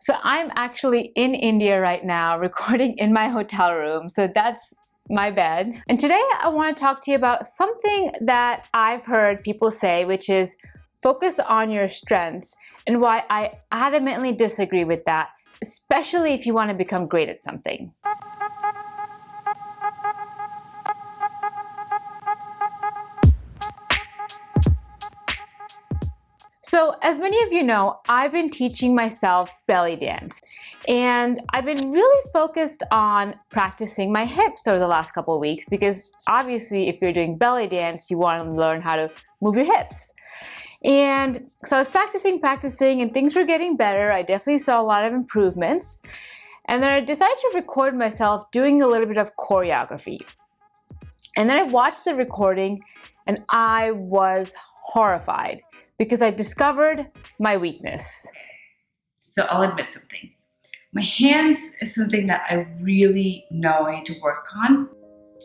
So I'm actually in India right now, recording in my hotel room. So that's my bed. And today I want to talk to you about something that I've heard people say, which is focus on your strengths, and why I adamantly disagree with that, especially if you want to become great at something. So, as many of you know, I've been teaching myself belly dance, and I've been really focused on practicing my hips over the last couple of weeks because obviously, if you're doing belly dance, you want to learn how to move your hips. And so I was practicing, and things were getting better. I definitely saw a lot of improvements. And then I decided to record myself doing a little bit of choreography. And then I watched the recording, and I was horrified because I discovered my weakness. So I'll admit something. My hands is something that I really know I need to work on.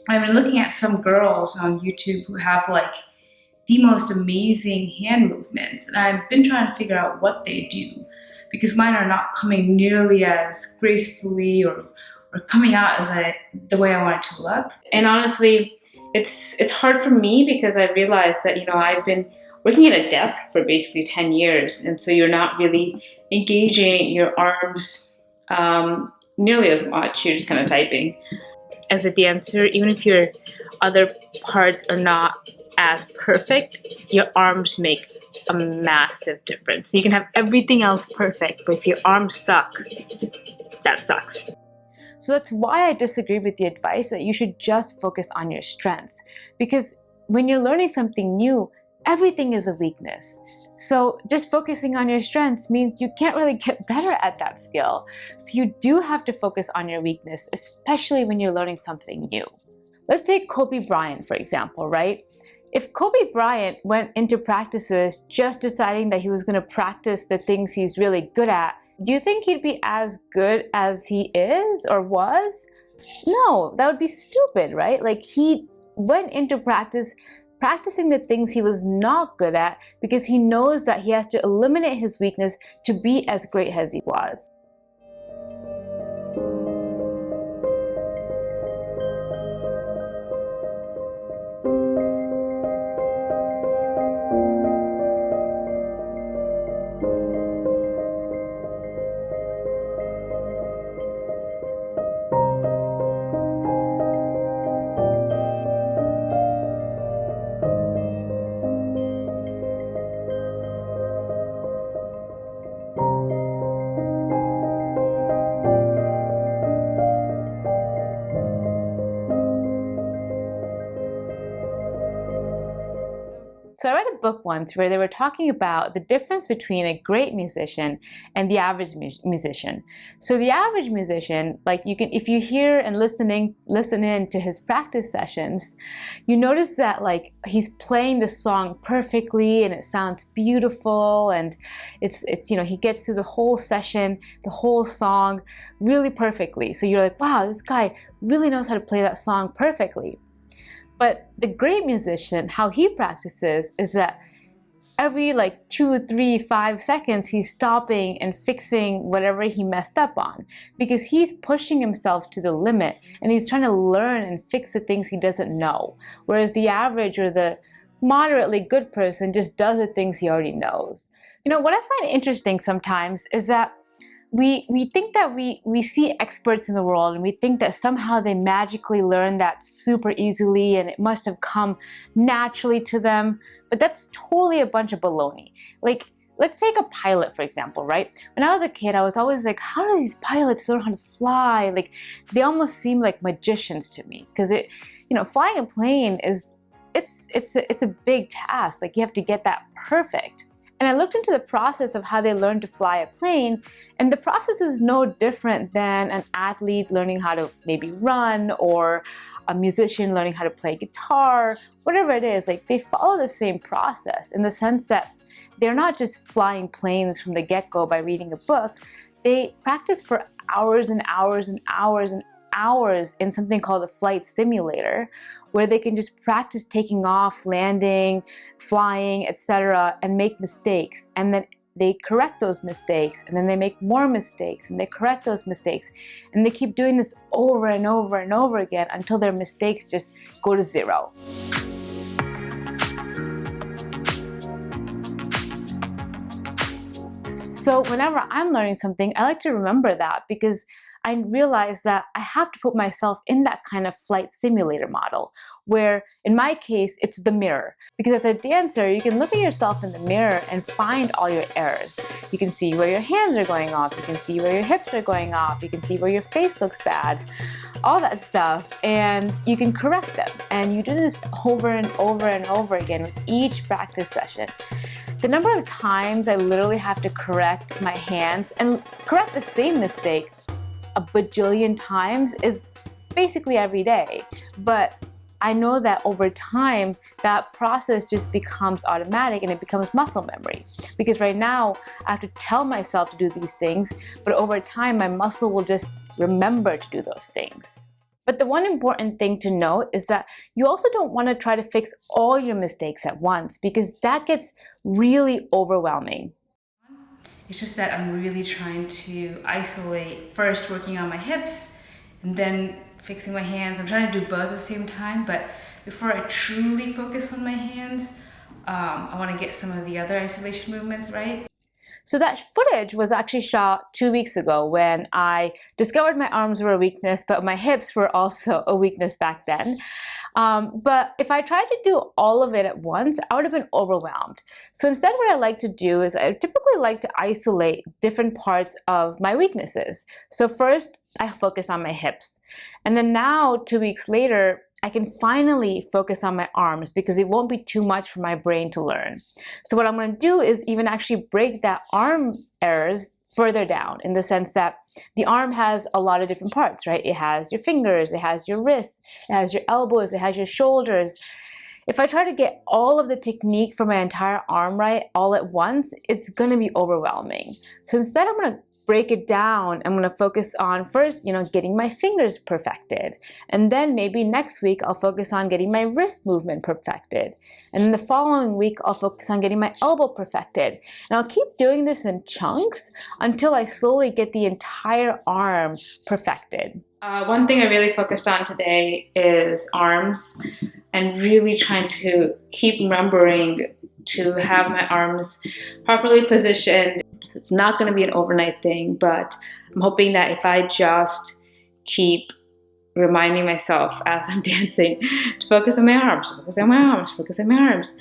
I've been looking at some girls on YouTube who have like the most amazing hand movements, and I've been trying to figure out what they do because mine are not coming nearly as gracefully or coming out as the way I want it to look. And honestly, it's hard for me because I realized that, I've been working at a desk for basically 10 years. And so you're not really engaging your arms nearly as much. You're just kind of typing. As a dancer, even if your other parts are not as perfect, your arms make a massive difference. So you can have everything else perfect, but if your arms suck, that sucks. So that's why I disagree with the advice that you should just focus on your strengths. Because when you're learning something new, everything is a weakness. So just focusing on your strengths means you can't really get better at that skill. So you do have to focus on your weakness, especially when you're learning something new. Let's take Kobe Bryant, for example, right? If Kobe Bryant went into practices just deciding that he was going to practice the things he's really good at, do you think he'd be as good as he is or was? No, that would be stupid, right? Like, he went into practicing the things he was not good at because he knows that he has to eliminate his weakness to be as great as he was. So I read a book once where they were talking about the difference between a great musician and the average musician. So the average musician, like, if you hear and listen in to his practice sessions, you notice that like he's playing the song perfectly and it sounds beautiful, and it's he gets through the whole session, the whole song really perfectly. So you're like, wow, this guy really knows how to play that song perfectly. But the great musician, how he practices is that every 2, 3, 5 seconds, he's stopping and fixing whatever he messed up on, because he's pushing himself to the limit and he's trying to learn and fix the things he doesn't know. Whereas the average or the moderately good person just does the things he already knows. What I find interesting sometimes is that we think that we see experts in the world and we think that somehow they magically learn that super easily and it must have come naturally to them, but that's totally a bunch of baloney. Like, let's take a pilot, for example, right? When I was a kid, I was always like, how do these pilots learn how to fly? Like, they almost seem like magicians to me, because flying a plane it's a big task. Like, you have to get that perfect. And I looked into the process of how they learn to fly a plane, and the process is no different than an athlete learning how to maybe run, or a musician learning how to play guitar, whatever it is. Like, they follow the same process in the sense that they're not just flying planes from the get-go by reading a book. They practice for hours and hours and hours and hours in something called a flight simulator, where they can just practice taking off, landing, flying, etc., and make mistakes. And then they correct those mistakes, and then they make more mistakes, and they correct those mistakes, and they keep doing this over and over and over again until their mistakes just go to zero. So whenever I'm learning something, I like to remember that, because I realize that I have to put myself in that kind of flight simulator model, where in my case, it's the mirror. Because as a dancer, you can look at yourself in the mirror and find all your errors. You can see where your hands are going off, you can see where your hips are going off, you can see where your face looks bad, all that stuff, and you can correct them. And you do this over and over and over again with each practice session. The number of times I literally have to correct my hands and correct the same mistake a bajillion times is basically every day. But I know that over time, that process just becomes automatic and it becomes muscle memory. Because right now, I have to tell myself to do these things, but over time, my muscle will just remember to do those things. But the one important thing to note is that you also don't want to try to fix all your mistakes at once, because that gets really overwhelming. It's just that I'm really trying to isolate, first working on my hips and then fixing my hands. I'm trying to do both at the same time, but before I truly focus on my hands, I want to get some of the other isolation movements right. So that footage was actually shot 2 weeks ago, when I discovered my arms were a weakness, but my hips were also a weakness back then. But if I tried to do all of it at once, I would have been overwhelmed. So instead, what I like to do is I typically like to isolate different parts of my weaknesses. So first, I focus on my hips. And then now, 2 weeks later, I can finally focus on my arms, because it won't be too much for my brain to learn. So what I'm going to do is even actually break that arm errors further down, in the sense that the arm has a lot of different parts, right? It has your fingers, it has your wrists, it has your elbows, it has your shoulders. If I try to get all of the technique for my entire arm right all at once, it's going to be overwhelming. So instead, I'm going to break it down. I'm going to focus on first, getting my fingers perfected. And then maybe next week, I'll focus on getting my wrist movement perfected. And then the following week, I'll focus on getting my elbow perfected. And I'll keep doing this in chunks until I slowly get the entire arm perfected. One thing I really focused on today is arms, and really trying to keep remembering to have my arms properly positioned. So it's not going to be an overnight thing, but I'm hoping that if I just keep reminding myself as I'm dancing to focus on my arms, focus on my arms, focus on my arms,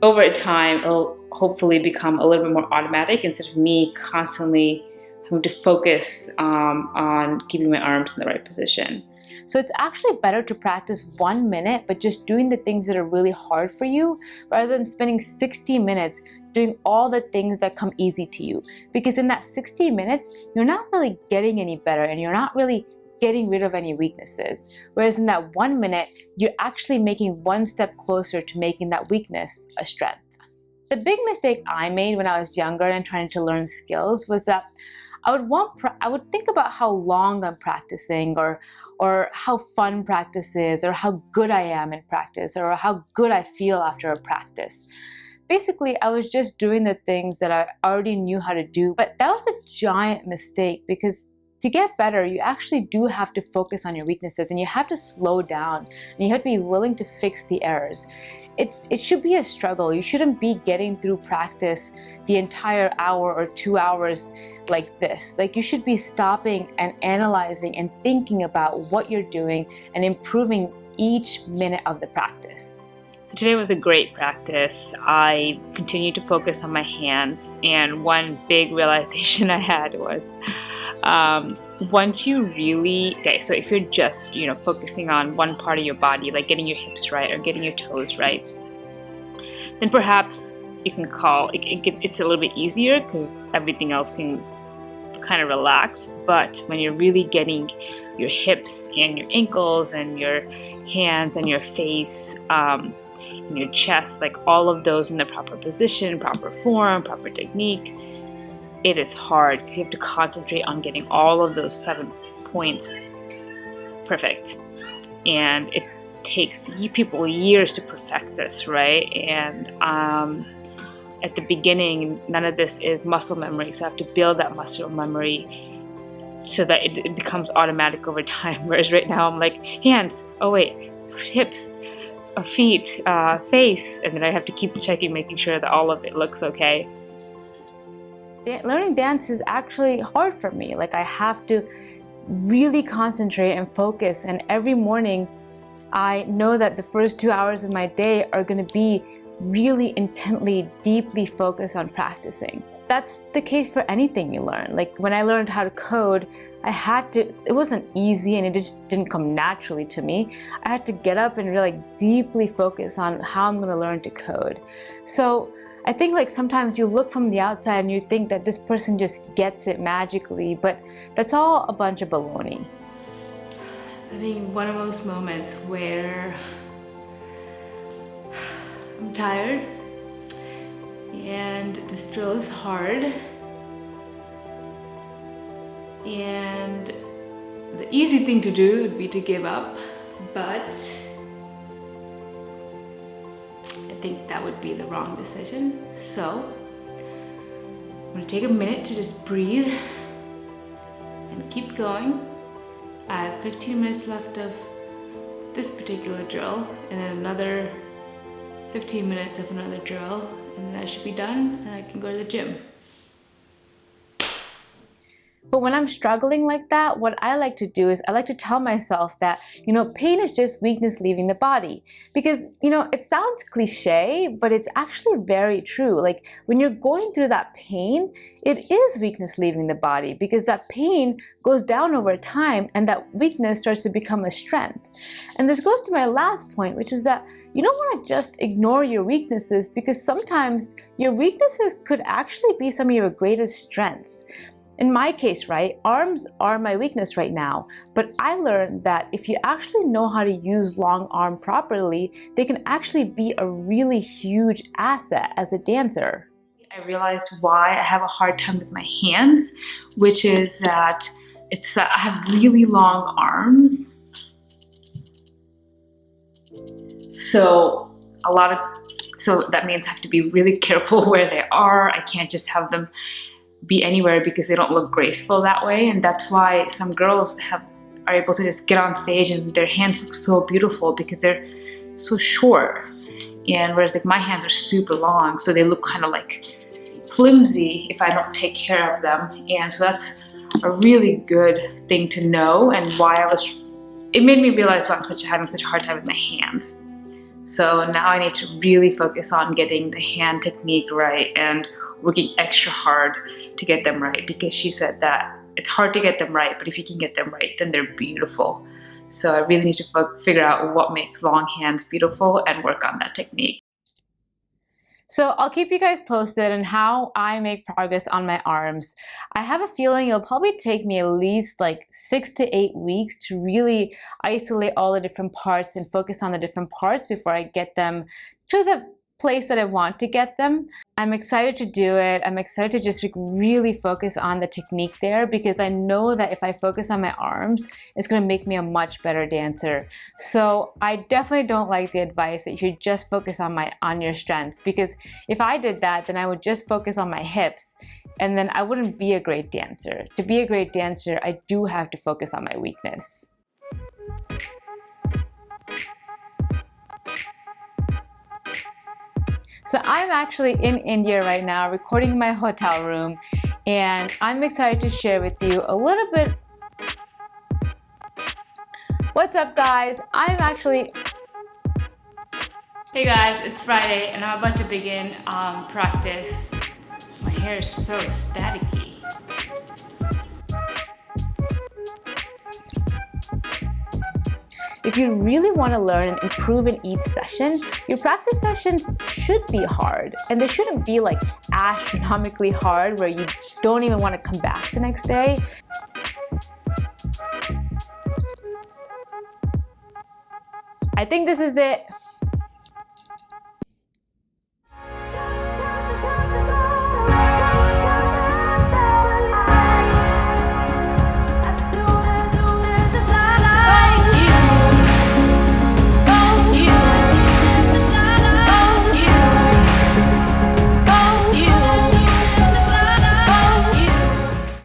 over time it'll hopefully become a little bit more automatic, instead of me constantly having to focus on keeping my arms in the right position. So it's actually better to practice 1 minute, but just doing the things that are really hard for you, rather than spending 60 minutes doing all the things that come easy to you. Because in that 60 minutes, you're not really getting any better, and you're not really getting rid of any weaknesses. Whereas in that 1 minute, you're actually making one step closer to making that weakness a strength. The big mistake I made when I was younger and trying to learn skills was that I would think about how long I'm practicing, or how fun practice is, or how good I am in practice, or how good I feel after a practice. Basically, I was just doing the things that I already knew how to do, but that was a giant mistake, because to get better, you actually do have to focus on your weaknesses, and you have to slow down, and you have to be willing to fix the errors. It should be a struggle. You shouldn't be getting through practice the entire hour or 2 hours like this. Like, you should be stopping and analyzing and thinking about what you're doing and improving each minute of the practice. So today was a great practice. I continued to focus on my hands, and one big realization I had was once you really, so if you're just, focusing on one part of your body, like getting your hips right or getting your toes right, then perhaps you can it's a little bit easier, because everything else can kind of relax. But when you're really getting your hips and your ankles and your hands and your face, and your chest, like all of those in the proper position, proper form, proper technique, it is hard, because you have to concentrate on getting all of those 7 points perfect. And it takes people years to perfect this, right? And at the beginning, none of this is muscle memory. So I have to build that muscle memory so that it becomes automatic over time. Whereas right now I'm like, hands, oh wait, hips, feet, face, and then I have to keep checking, making sure that all of it looks okay. Learning dance is actually hard for me. Like, I have to really concentrate and focus, and every morning I know that the first 2 hours of my day are going to be really intently, deeply focused on practicing. That's the case for anything you learn. Like, when I learned how to code, it wasn't easy and it just didn't come naturally to me. I had to get up and really deeply focus on how I'm going to learn to code. So I think like sometimes you look from the outside and you think that this person just gets it magically, but that's all a bunch of baloney. I think one of those moments where I'm tired and this drill is hard, and the easy thing to do would be to give up, but I think that would be the wrong decision. So I'm going to take a minute to just breathe and keep going. I have 15 minutes left of this particular drill, and then another 15 minutes of another drill, and then I should be done and I can go to the gym. But when I'm struggling like that, what I like to do is I like to tell myself that, pain is just weakness leaving the body. Because, it sounds cliche, but it's actually very true. Like, when you're going through that pain, it is weakness leaving the body, because that pain goes down over time and that weakness starts to become a strength. And this goes to my last point, which is that you don't want to just ignore your weaknesses, because sometimes your weaknesses could actually be some of your greatest strengths. In my case, right, arms are my weakness right now, but I learned that if you actually know how to use long arm properly, they can actually be a really huge asset as a dancer. I realized why I have a hard time with my hands, which is that I have really long arms. So that means I have to be really careful where they are. I can't just have them be anywhere because they don't look graceful that way. And that's why some girls are able to just get on stage and their hands look so beautiful because they're so short. And whereas like my hands are super long, so they look kind of like flimsy if I don't take care of them. And so that's a really good thing to know, and it made me realize why I'm having such a hard time with my hands. So now I need to really focus on getting the hand technique right and working extra hard to get them right, because she said that it's hard to get them right, but if you can get them right, then they're beautiful. So I really need to figure out what makes long hands beautiful and work on that technique. So I'll keep you guys posted on how I make progress on my arms. I have a feeling it'll probably take me at least like 6 to 8 weeks to really isolate all the different parts and focus on the different parts before I get them to the place that I want to get them. I'm excited to do it. I'm excited to just really focus on the technique there, because I know that if I focus on my arms, it's going to make me a much better dancer. So I definitely don't like the advice that you should just focus on your strengths, because if I did that, then I would just focus on my hips and then I wouldn't be a great dancer. To be a great dancer, I do have to focus on my weakness. So I'm actually in India right now, recording in my hotel room, and I'm excited to share with you a little bit. What's up, guys? Hey guys, it's Friday and I'm about to begin practice. My hair is so staticky. If you really want to learn and improve in each session, your practice sessions should be hard. And they shouldn't be like astronomically hard where you don't even want to come back the next day. I think this is it